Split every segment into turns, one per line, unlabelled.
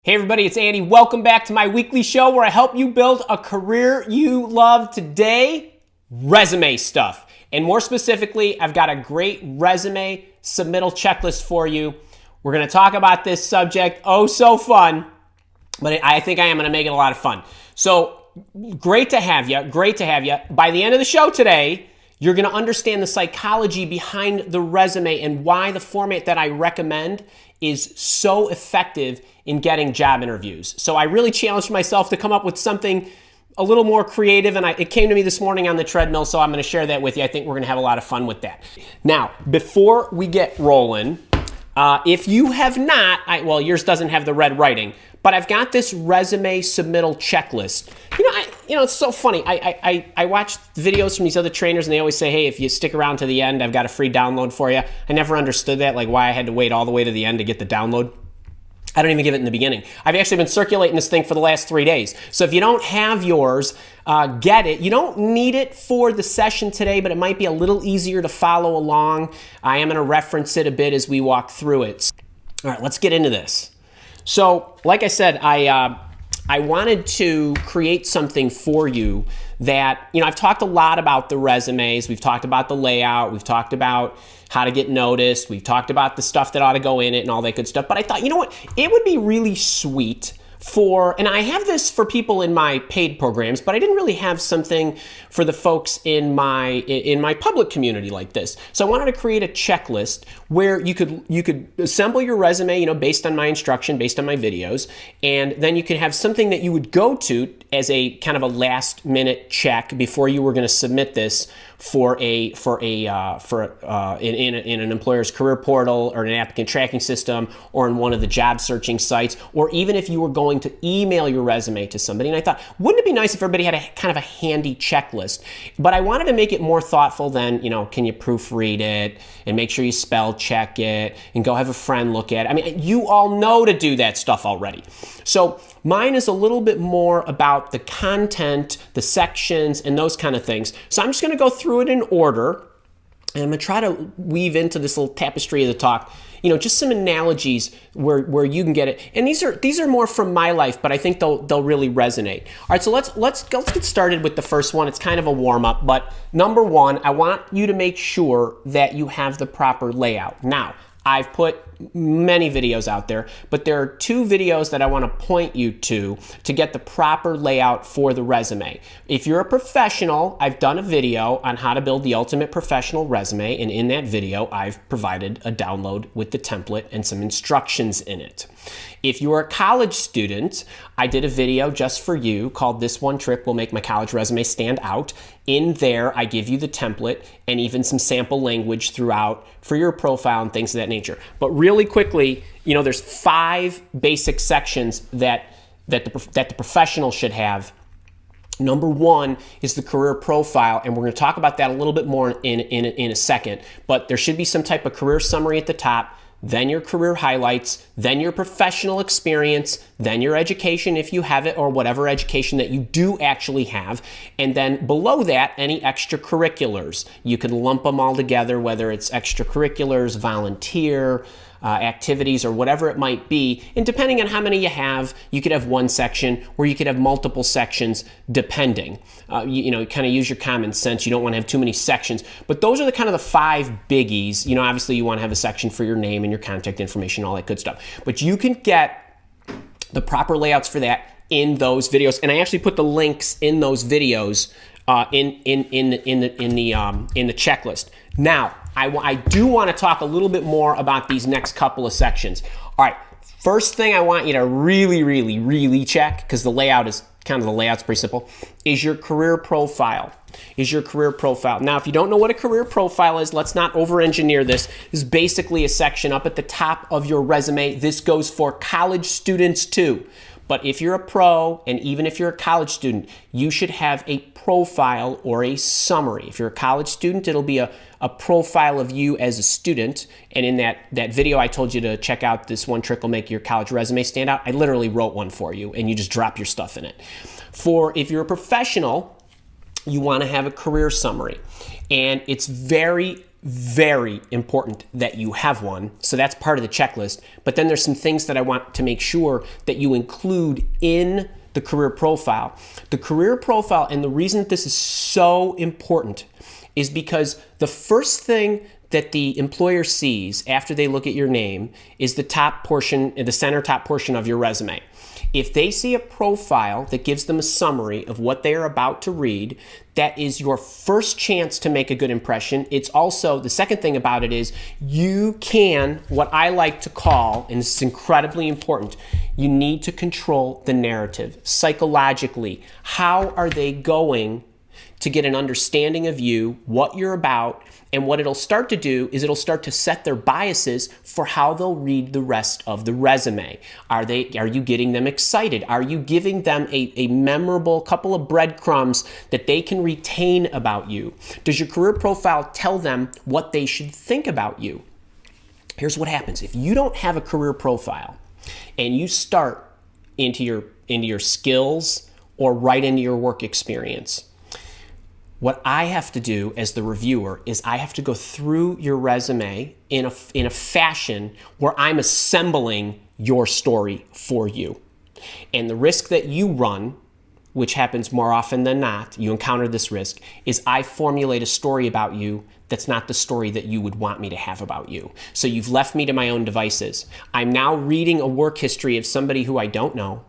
Hey everybody, it's Andy. Welcome back to my weekly show where I help you build a career you love. Today, resume stuff. And more specifically, I've got a great resume submittal checklist for you. We're going to talk about this subject. Oh, so fun. But I think I am going to make it a lot of fun. So great to have you. Great to have you. By the end of the show today, you're going to understand the psychology behind the resume and why the format that I recommend is so effective in getting job interviews. So I really challenged myself to come up with something a little more creative, and it came to me this morning on the treadmill, so I'm going to share that with you. I think we're going to have a lot of fun with that. Now, before we get rolling, if you have not, well, yours doesn't have the red writing, but I've got this resume submittal checklist. It's so funny. I watch videos from these other trainers, and they always say, hey, if you stick around to the end, I've got a free download for you. I never understood that, like why I had to wait all the way to the end to get the download. I don't even give it in the beginning. I've actually been circulating this thing for the last 3 days. So if you don't have yours, get it. You don't need it for the session today, but it might be a little easier to follow along. I am going to reference it a bit as we walk through it. All right, let's get into this. So, like I said, I wanted to create something for you that, I've talked a lot about the resumes. We've talked about the layout. We've talked about how to get noticed. We've talked about the stuff that ought to go in it and all that good stuff. But I thought, you know what? It would be really sweet and I have this for people in my paid programs, but I didn't really have something for the folks in my public community like this. So I wanted to create a checklist where you could assemble your resume, based on my instruction, based on my videos, and then you could have something that you would go to as a kind of a last minute check before you were going to submit this in an employer's career portal or an applicant tracking system or in one of the job searching sites, or even if you were going to email your resume to somebody. And I thought, wouldn't it be nice if everybody had a kind of a handy checklist? But I wanted to make it more thoughtful than, can you proofread it and make sure you spell check it and go have a friend look at it. I mean, you all know to do that stuff already. So mine is a little bit more about the content, the sections, and those kind of things. So I'm just going to go through it in order, and I'm going to try to weave into this little tapestry of the talk, just some analogies where you can get it. And these are more from my life, but I think they'll really resonate. All right, so let's get started with the first one. It's kind of a warm up, but number one, I want you to make sure that you have the proper layout. Now, I've put many videos out there, but there are 2 videos that I want to point you to get the proper layout for the resume. If you're a professional, I've done a video on how to build the ultimate professional resume, and in that video, I've provided a download with the template and some instructions in it. If you're a college student, I did a video just for you called This One Trick Will Make My College Resume Stand Out. In there, I give you the template and even some sample language throughout for your profile and things of that nature. But really quickly, there's 5 basic sections that the professional should have. Number 1 is the career profile, and we're going to talk about that a little bit more in a second. But there should be some type of career summary at the top, then your career highlights, then your professional experience, then your education if you have it, or whatever education that you do actually have, and then below that, any extracurriculars. You can lump them all together, whether it's extracurriculars, volunteer, activities, or whatever it might be. And depending on how many you could have one section, or you could have multiple sections depending. You kind of use your common sense. You don't want to have too many sections, but those are the kind of the 5 biggies. Obviously you want to have a section for your name and your contact information, all that good stuff. But you can get the proper layouts for that in those videos, and I actually put the links in those videos in the checklist. Now, I do want to talk a little bit more about these next couple of sections. All right, first thing I want you to really, really, really check, because the layout's pretty simple, is your career profile. Now, if you don't know what a career profile is, let's not over-engineer this. This is basically a section up at the top of your resume. This goes for college students too. But if you're a pro, and even if you're a college student, you should have a profile or a summary. If you're a college student, it'll be a profile of you as a student. And in that video I told you to check out, This One Trick Will Make Your College Resume Stand Out, I literally wrote one for you, and you just drop your stuff in it. If you're a professional, you want to have a career summary. And it's very very important that you have one. So that's part of the checklist. But then there's some things that I want to make sure that you include in the career profile. The career profile, and the reason that this is so important is because the first thing that the employer sees after they look at your name is the top portion, the center top portion of your resume. If they see a profile that gives them a summary of what they are about to read, that is your first chance to make a good impression. It's also, the second thing about it is you can, what I like to call, and this is incredibly important, you need to control the narrative psychologically. How are they going to get an understanding of you, what you're about, and what it'll start to do is it'll start to set their biases for how they'll read the rest of the resume. Are you getting them excited? Are you giving them a memorable couple of breadcrumbs that they can retain about you? Does your career profile tell them what they should think about you? Here's what happens. If you don't have a career profile and you start into your skills or right into your work experience, what I have to do as the reviewer is I have to go through your resume in a fashion where I'm assembling your story for you. And the risk that you run, which happens more often than not, you encounter this risk, is I formulate a story about you that's not the story that you would want me to have about you. So you've left me to my own devices. I'm now reading a work history of somebody who I don't know,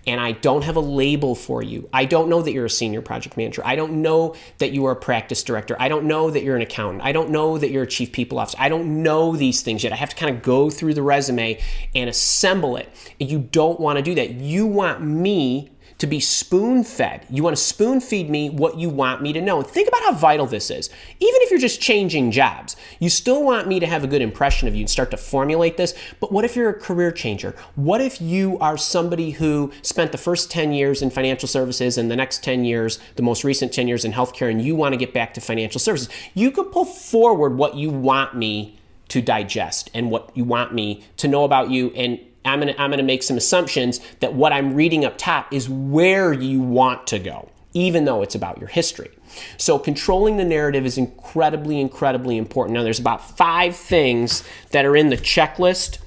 and I don't have a label for you. I don't know that you're a senior project manager. I don't know that you are a practice director. I don't know that you're an accountant. I don't know that you're a chief people officer. I don't know these things yet. I have to kind of go through the resume and assemble it. And you don't want to do that. You want me to be spoon-fed. You want to spoon-feed me what you want me to know. And think about how vital this is. Even if you're just changing jobs, you still want me to have a good impression of you and start to formulate this. But what if you're a career changer? What if you are somebody who spent the first 10 years in financial services and the next 10 years, the most recent 10 years in healthcare, and you want to get back to financial services? You could pull forward what you want me to digest and what you want me to know about you, and I'm gonna make some assumptions that what I'm reading up top is where you want to go, even though it's about your history. So controlling the narrative is incredibly, incredibly important. Now, there's about 5 things that are in the checklist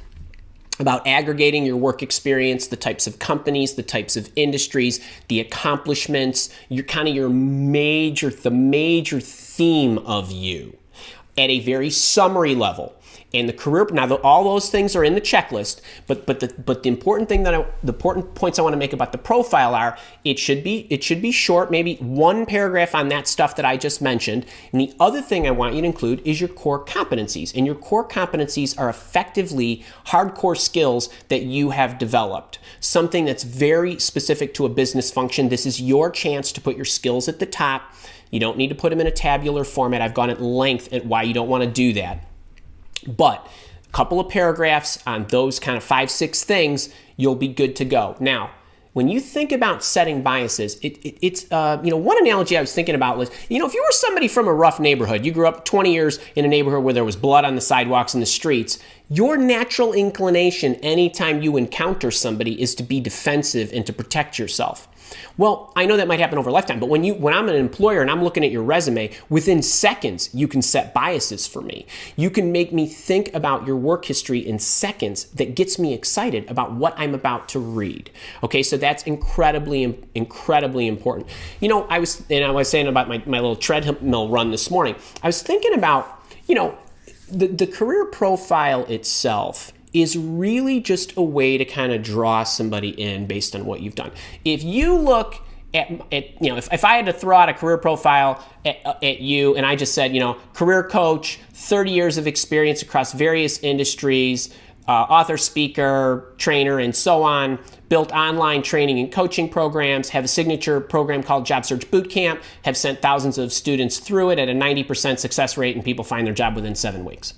about aggregating your work experience, the types of companies, the types of industries, the accomplishments, the major theme of you at a very summary level. And the career, now all those things are in the checklist, but the important points I want to make about the profile are it should be short, maybe 1 paragraph on that stuff that I just mentioned. And the other thing I want you to include is your core competencies. And your core competencies are effectively hardcore skills that you have developed. Something that's very specific to a business function. This is your chance to put your skills at the top. You don't need to put them in a tabular format. I've gone at length at why you don't want to do that. But a couple of paragraphs on those kind of 5-6 things, you'll be good to go. Now, when you think about setting biases, it's one analogy I was thinking about was, if you were somebody from a rough neighborhood, you grew up 20 years in a neighborhood where there was blood on the sidewalks and the streets, your natural inclination anytime you encounter somebody is to be defensive and to protect yourself. Well, I know that might happen over a lifetime, but when I'm an employer and I'm looking at your resume, within seconds, you can set biases for me. You can make me think about your work history in seconds that gets me excited about what I'm about to read. Okay, so that's incredibly important. I was saying about my little treadmill run this morning. I was thinking about, the career profile itself is really just a way to kind of draw somebody in based on what you've done. If you look at if I had to throw out a career profile at you and I just said, career coach, 30 years of experience across various industries, author, speaker, trainer, and so on, built online training and coaching programs, have a signature program called Job Search Bootcamp, have sent thousands of students through it at a 90% success rate, and people find their job within 7 weeks.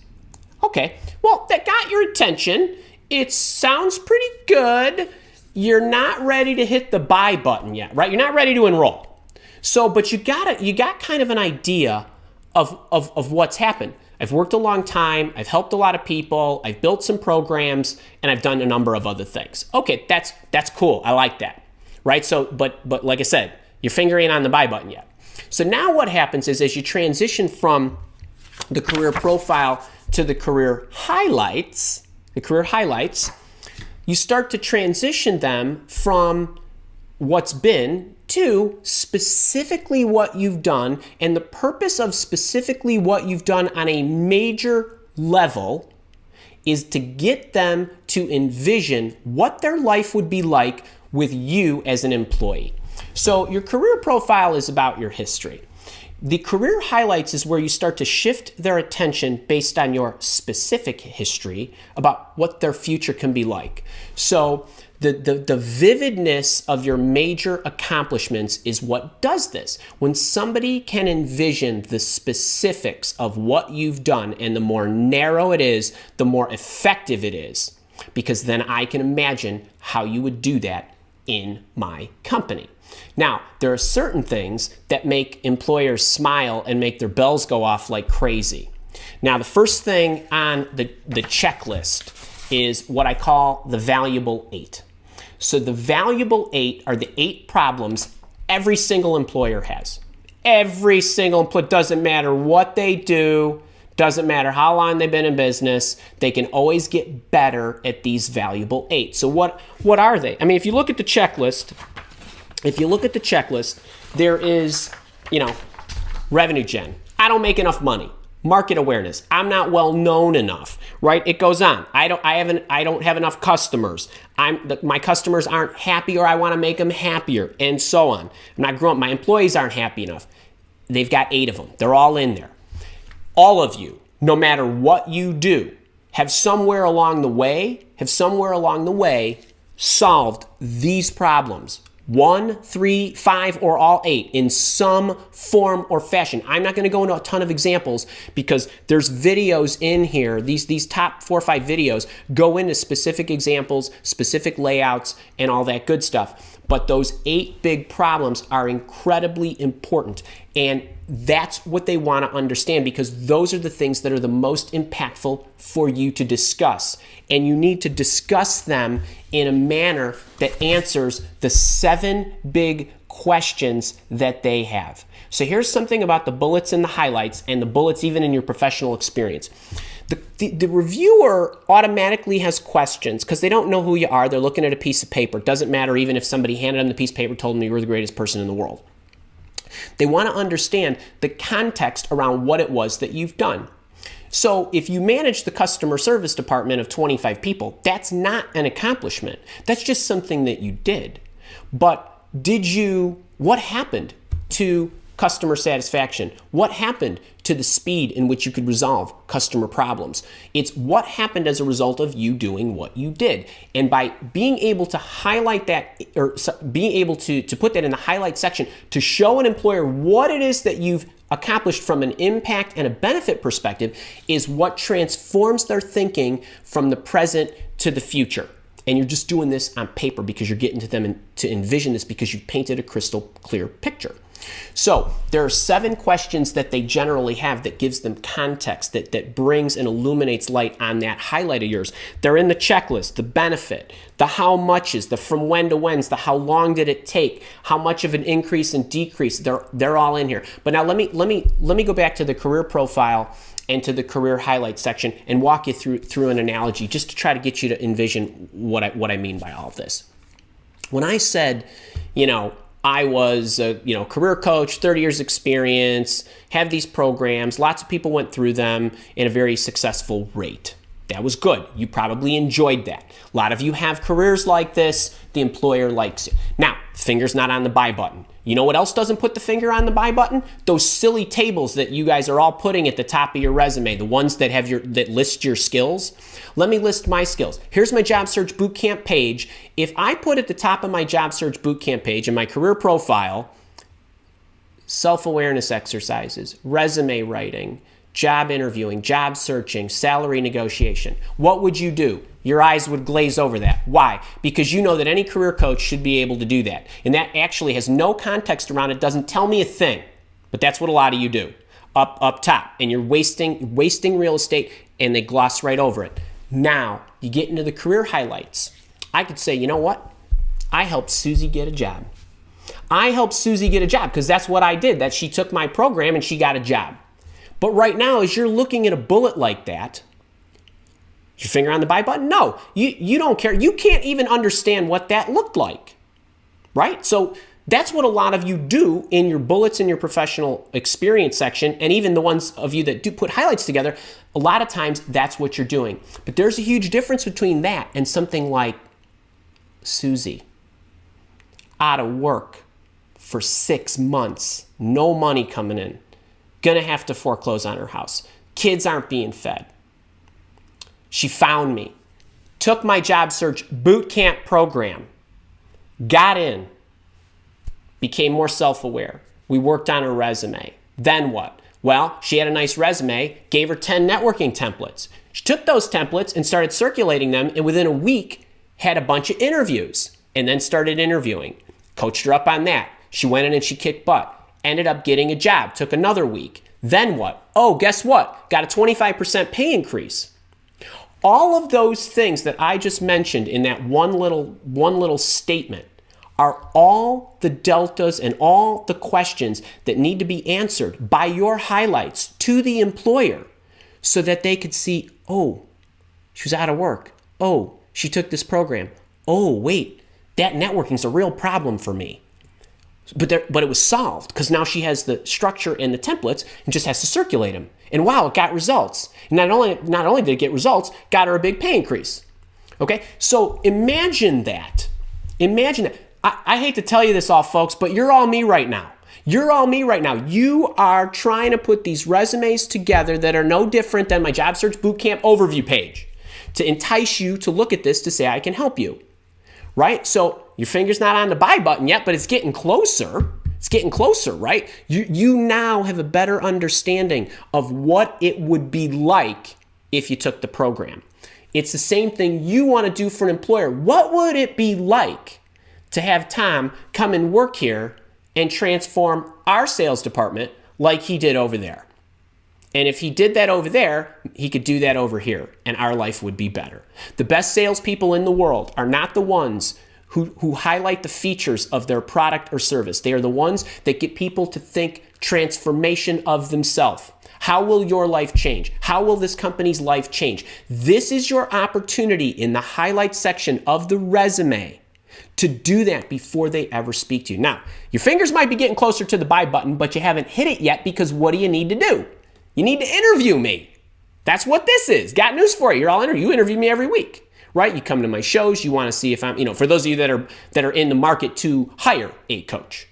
Okay, well, that got your attention. It sounds pretty good. You're not ready to hit the buy button yet, right? You're not ready to enroll. So, but you got kind of an idea of what's happened. I've worked a long time. I've helped a lot of people. I've built some programs, and I've done a number of other things. Okay, that's cool. I like that, right? So, but like I said, your finger ain't on the buy button yet. So now what happens is as you transition from the career profile to the career highlights, you start to transition them from what's been to specifically what you've done. And the purpose of specifically what you've done on a major level is to get them to envision what their life would be like with you as an employee. So your career profile is about your history. The career highlights is where you start to shift their attention based on your specific history about what their future can be like. So the vividness of your major accomplishments is what does this. When somebody can envision the specifics of what you've done, and the more narrow it is, the more effective it is, because then I can imagine how you would do that in my company. Now, there are certain things that make employers smile and make their bells go off like crazy. Now, the first thing on the checklist is what I call the valuable 8. So the valuable 8 are the 8 problems every single employer has. Every single employer, doesn't matter what they do, doesn't matter how long they've been in business, they can always get better at these valuable 8. So what are they? I mean, if you look at the checklist, there is, revenue gen. I don't make enough money. Market awareness. I'm not well known enough, right? It goes on. I don't have enough customers. My customers aren't happy, or I want to make them happier, and so on. I'm not growing. My employees aren't happy enough. They've got 8 of them. They're all in there. All of you, no matter what you do, have somewhere along the way solved these problems. 1, 3, 5, or all 8 in some form or fashion. I'm not going to go into a ton of examples because there's videos in here. These top 4 or 5 videos go into specific examples, specific layouts, and all that good stuff. But those 8 big problems are incredibly important, and that's what they want to understand, because those are the things that are the most impactful for you to discuss. And you need to discuss them in a manner that answers the 7 big questions that they have. So here's something about the bullets and the highlights, and the bullets even in your professional experience. The reviewer automatically has questions because they don't know who you are. They're looking at a piece of paper. It doesn't matter even if somebody handed them the piece of paper, told them you were the greatest person in the world. They want to understand the context around what it was that you've done. So if you manage the customer service department of 25 people, that's not an accomplishment. That's just something that you did. But what happened to customer satisfaction? What happened to the speed in which you could resolve customer problems? It's what happened as a result of you doing what you did. And by being able to highlight that, or being able to put that in the highlight section to show an employer what it is that you've accomplished from an impact and a benefit perspective, is what transforms their thinking from the present to the future. And you're just doing this on paper because you're getting to them to envision this because you've painted a crystal clear picture. So there are 7 questions that they generally have that gives them context, that brings and illuminates light on that highlight of yours. They're in the checklist: the benefit, the how muches, the from when to whens, the how long did it take, how much of an increase and decrease. They're all in here. But now let me go back to the career profile and to the career highlight section and walk you through an analogy just to try to get you to envision what I mean by all of this. When I said, I was a career coach, 30 years experience, have these programs, lots of people went through them in a very successful rate. That was good. You probably enjoyed that. A lot of you have careers like this. The employer likes it. Now, finger's not on the buy button. You know what else doesn't put the finger on the buy button? Those silly tables that you guys are all putting at the top of your resume, the ones that list your skills. Let me list my skills. Here's my job search bootcamp page. If I put at the top of my job search bootcamp page in my career profile, self-awareness exercises, resume writing, job interviewing, job searching, salary negotiation, what would you do? Your eyes would glaze over that. Why? Because you know that any career coach should be able to do that. And that actually has no context around it, doesn't tell me a thing. But that's what a lot of you do up top. And you're wasting real estate, and they gloss right over it. Now, you get into the career highlights. I could say, you know what? I helped Susie get a job. I helped Susie get a job because that's what I did. That she took my program and she got a job. But right now, as you're looking at a bullet like that, your finger on the buy button? No, you don't care. You can't even understand what that looked like, right? So that's what a lot of you do in your bullets in your professional experience section, and even the ones of you that do put highlights together, a lot of times that's what you're doing. But there's a huge difference between that and something like Susie, out of work for 6 months, no money coming in, gonna have to foreclose on her house. Kids aren't being fed. She found me, took my job search boot camp program, got in, became more self-aware. We worked on her resume. Then what? Well, she had a nice resume, gave her 10 networking templates. She took those templates and started circulating them, and within a week had a bunch of interviews, and then started interviewing. Coached her up on that. She went in and she kicked butt. Ended up getting a job. Took another week. Then what? Oh, guess what? Got a 25% pay increase. All of those things that I just mentioned in that one little statement are all the deltas and all the questions that need to be answered by your highlights to the employer so that they could see, oh, she was out of work. Oh, she took this program. Oh, wait, that networking's a real problem for me. But it was solved because now she has the structure and the templates and just has to circulate them. And wow, it got results. And not only did it get results, got her a big pay increase. Okay, so imagine that. Imagine that. I hate to tell you this all, folks, but you're all me right now. You're all me right now. You are trying to put these resumes together that are no different than my job search bootcamp overview page to entice you to look at this to say I can help you, right? So your finger's not on the buy button yet, but it's getting closer. It's getting closer, right? You now have a better understanding of what it would be like if you took the program. It's the same thing you want to do for an employer. What would it be like to have Tom come and work here and transform our sales department like he did over there? And if he did that over there, he could do that over here, and our life would be better. The best salespeople in the world are not the ones who highlight the features of their product or service. They are the ones that get people to think transformation of themselves. How will your life change? How will this company's life change? This is your opportunity in the highlight section of the resume to do that before they ever speak to you. Now, your fingers might be getting closer to the buy button, but you haven't hit it yet because what do you need to do? You need to interview me. That's what this is. Got news for you. You interview me every week, right? You come to my shows. You want to see if I'm, for those of you that are in the market to hire a coach.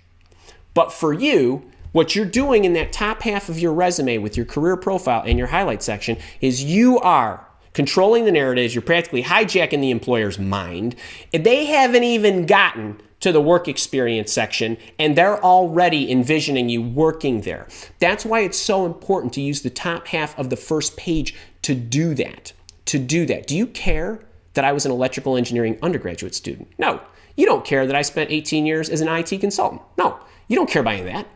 But for you, what you're doing in that top half of your resume with your career profile and your highlight section is you are controlling the narratives. You're practically hijacking the employer's mind. They haven't even gotten to the work experience section, and they're already envisioning you working there. That's why it's so important to use the top half of the first page to do that. Do you care that I was an electrical engineering undergraduate student? No. You don't care that I spent 18 years as an IT consultant? No. You don't care about any of that.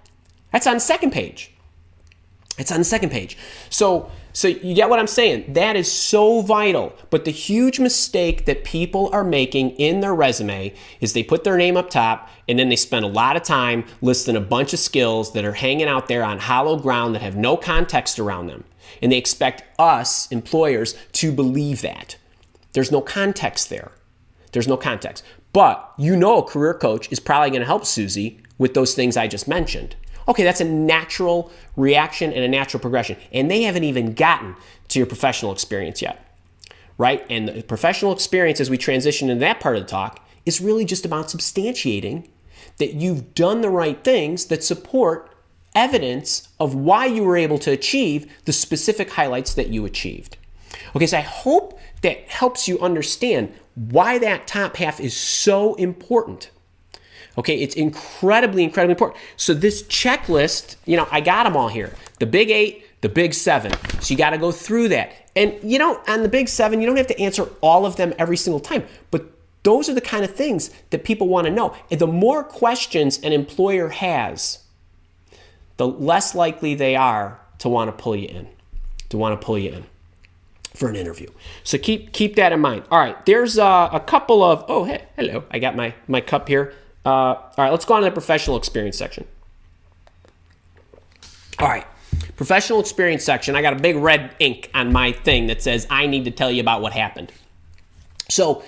That's on the second page. It's on the second page. So you get what I'm saying? That is so vital. But the huge mistake that people are making in their resume is they put their name up top and then they spend a lot of time listing a bunch of skills that are hanging out there on hollow ground that have no context around them. And they expect us, employers, to believe that. There's no context there. There's no context. But a career coach is probably going to help Susie with those things I just mentioned. Okay, that's a natural reaction and a natural progression. And they haven't even gotten to your professional experience yet, right? And the professional experience, as we transition into that part of the talk, is really just about substantiating that you've done the right things that support evidence of why you were able to achieve the specific highlights that you achieved. Okay, so I hope that helps you understand why that top half is so important. Okay, it's incredibly, incredibly important. So this checklist, I got them all here. The big 8, the big 7. So you got to go through that. And on the big 7, you don't have to answer all of them every single time. But those are the kind of things that people want to know. And the more questions an employer has, the less likely they are to want to pull you in, for an interview. So keep that in mind. All right, there's a couple of, oh, hey, hello. I got my cup here. All right, let's go on to the professional experience section. All right, Professional experience section, I got a big red ink on my thing that says I need to tell you about what happened. So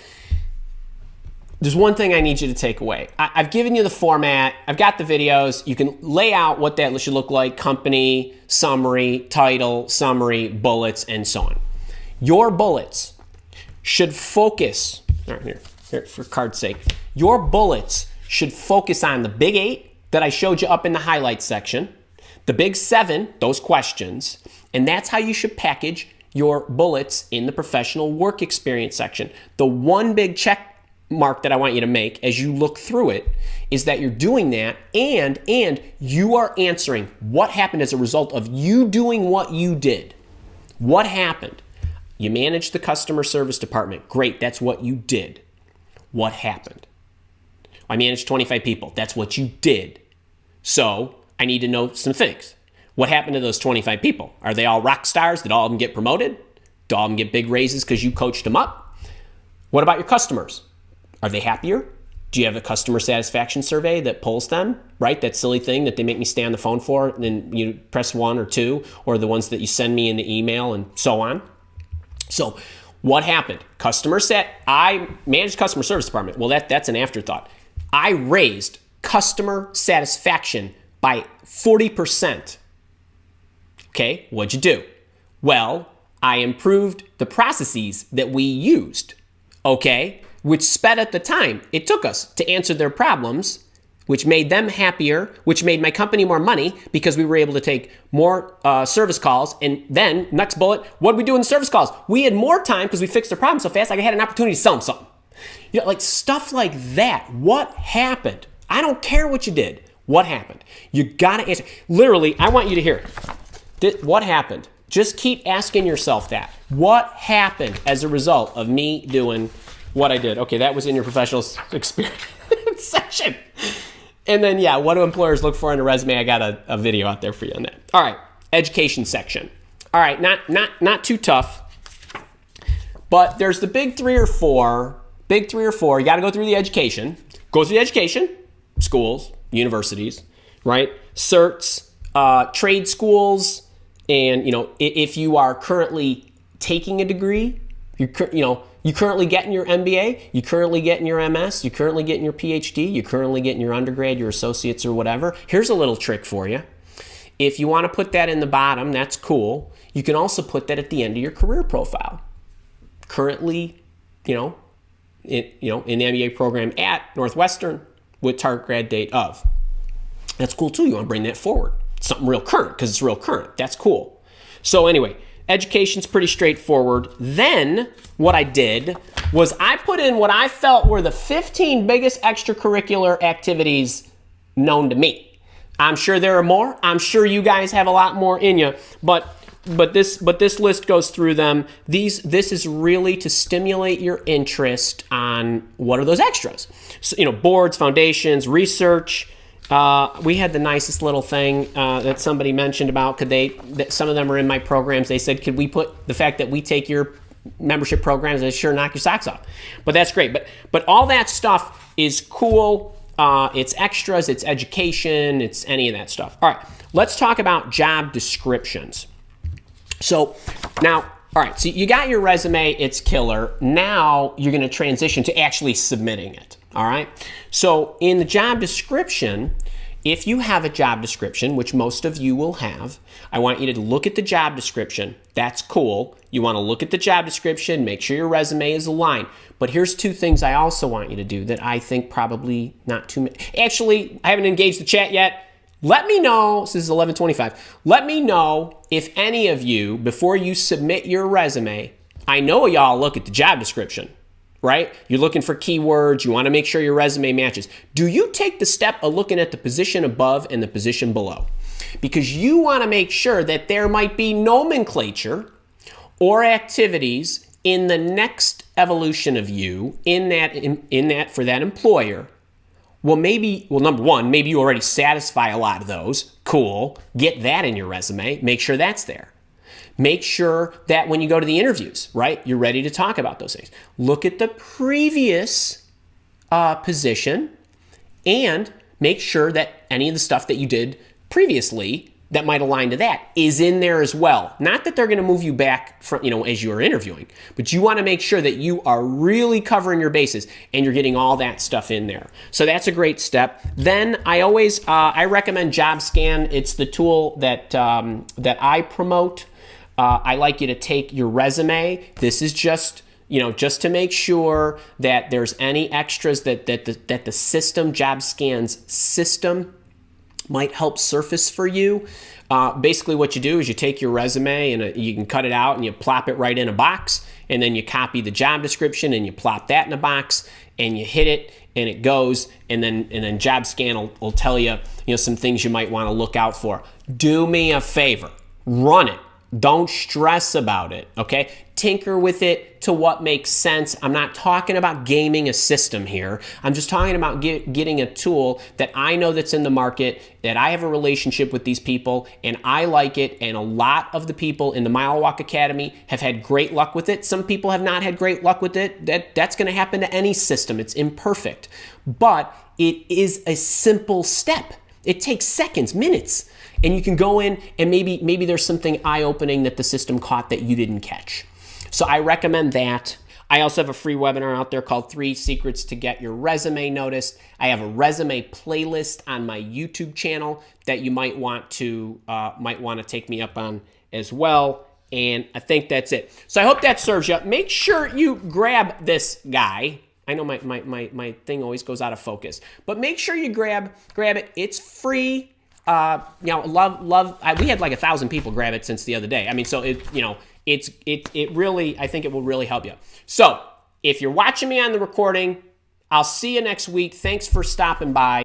there's one thing I need you to take away. I've given you the format. I've got the videos. You can lay out what that should look like: company, summary, title, summary, bullets, and so on. Your bullets should focus, here for card's sake, your bullets should focus on the big 8 that I showed you up in the highlights section, the big 7, those questions, and that's how you should package your bullets in the professional work experience section. The one big check mark that I want you to make as you look through it is that you're doing that and you are answering what happened as a result of you doing what you did. What happened? You managed the customer service department. Great, that's what you did. What happened? I managed 25 people. That's what you did. So I need to know some things. What happened to those 25 people? Are they all rock stars? Did all of them get promoted? Did all of them get big raises because you coached them up? What about your customers? Are they happier? Do you have a customer satisfaction survey that pulls them, right? That silly thing that they make me stay on the phone for, and then you press 1 or 2, or the ones that you send me in the email and so on. So what happened? I managed customer service department. Well, that's an afterthought. I raised customer satisfaction by 40%. Okay, what'd you do? Well, I improved the processes that we used, okay, which sped up the time it took us to answer their problems, which made them happier, which made my company more money because we were able to take more service calls. And then, next bullet, what did we do in the service calls? We had more time because we fixed their problem so fast, I had an opportunity to sell them something. You know, like stuff like that. What happened? I don't care what you did. What happened? You got to answer. Literally, I want you to hear it. What happened? Just keep asking yourself that. What happened as a result of me doing what I did? Okay, that was in your professional experience section. And then, yeah, what do employers look for in a resume? I got a video out there for you on that. All right, education section. All right, not too tough, but there's the big 3 or 4. Big 3 or 4. You got to go through the education. Go through the education. Schools, universities, right? Certs, trade schools, and if you are currently taking a degree, you currently getting your MBA, you currently getting your MS, you currently getting your PhD, you currently getting your undergrad, your associates or whatever. Here's a little trick for you. If you want to put that in the bottom, that's cool. You can also put that at the end of your career profile. Currently, in the MBA program at Northwestern with target grad date of. That's cool too. You want to bring that forward. Something real current because it's real current. That's cool. So anyway, education's pretty straightforward. Then what I did was I put in what I felt were the 15 biggest extracurricular activities known to me. I'm sure there are more. I'm sure you guys have a lot more in you, but this list goes through them. This is really to stimulate your interest on what are those extras. So, boards, foundations, research. We had the nicest little thing that somebody mentioned about that some of them are in my programs. They said, could we put the fact that we take your membership programs and sure knock your socks off. But that's great. But all that stuff is cool. It's extras, it's education, it's any of that stuff. All right, let's talk about job descriptions. So now, all right, so you got your resume, it's killer. Now you're gonna transition to actually submitting it, all right? So in the job description, if you have a job description, which most of you will have, I want you to look at the job description. That's cool. You wanna look at the job description, make sure your resume is aligned. But here's 2 things I also want you to do that I think probably not too many. Actually, I haven't engaged the chat yet. Let me know, this is 11:25. Let me know if any of you, before you submit your resume, I know y'all look at the job description, right? You're looking for keywords, you wanna make sure your resume matches. Do you take the step of looking at the position above and the position below? Because you wanna make sure that there might be nomenclature or activities in the next evolution of you in that for that employer. Well, number one, maybe you already satisfy a lot of those. Cool. Get that in your resume. Make sure that's there. Make sure that when you go to the interviews, right, you're ready to talk about those things. Look at the previous position and make sure that any of the stuff that you did previously that might align to that is in there as well. Not that they're going to move you back from, as you are interviewing, but you want to make sure that you are really covering your bases and you're getting all that stuff in there. So that's a great step. Then I always, I recommend JobScan. It's the tool that, that I promote. I like you to take your resume. This is just, just to make sure that there's any extras that the system, JobScan's system, might help surface for you. Basically what you do is you take your resume and you can cut it out and you plop it right in a box, and then you copy the job description and you plop that in a box and you hit it and it goes, and then JobScan will tell you, some things you might want to look out for. Do me a favor, run it. Don't stress about it, okay? Tinker with it to what makes sense. I'm not talking about gaming a system here. I'm just talking about getting a tool that I know that's in the market, that I have a relationship with these people, and I like it, and a lot of the people in the Mile Walk Academy have had great luck with it. Some people have not had great luck with it. That's going to happen to any system. It's imperfect. But it is a simple step. It takes seconds, minutes. And you can go in and maybe there's something eye-opening that the system caught that you didn't catch. So I recommend that. I also have a free webinar out there called 3 Secrets to Get Your Resume Noticed. I have a resume playlist on my YouTube channel that you might want to take me up on as well. And I think that's it. So I hope that serves you. Make sure you grab this guy. I know my thing always goes out of focus, but make sure you grab it. It's free. We had like 1,000 people grab it since the other day. I mean, so it really, I think it will really help you. So if you're watching me on the recording, I'll see you next week. Thanks for stopping by.